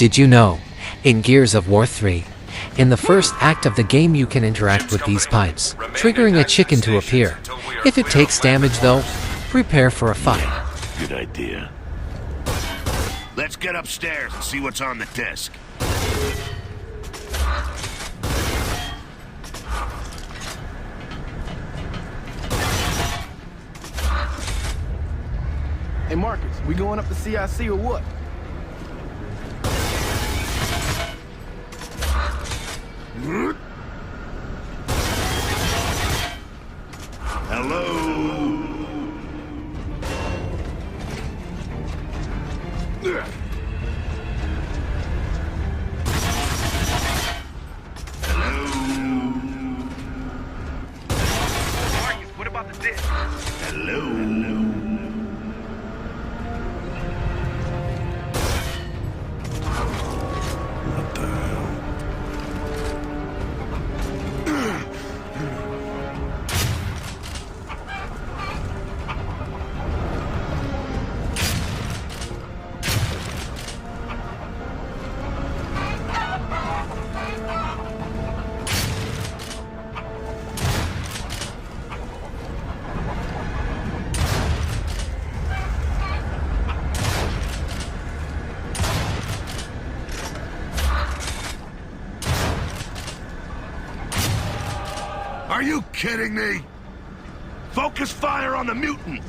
Did you know? In Gears of War 3, in the first act of the game you can interact with these pipes, triggering a chicken to appear. If it takes damage though, prepare for a fight. Good idea. Let's get upstairs and see what's on the disc. Hey Marcus, we going up to CIC or what? Hello? Marcus, what about the disc? Hello? What the hell? Are you kidding me? Focus fire on the mutant!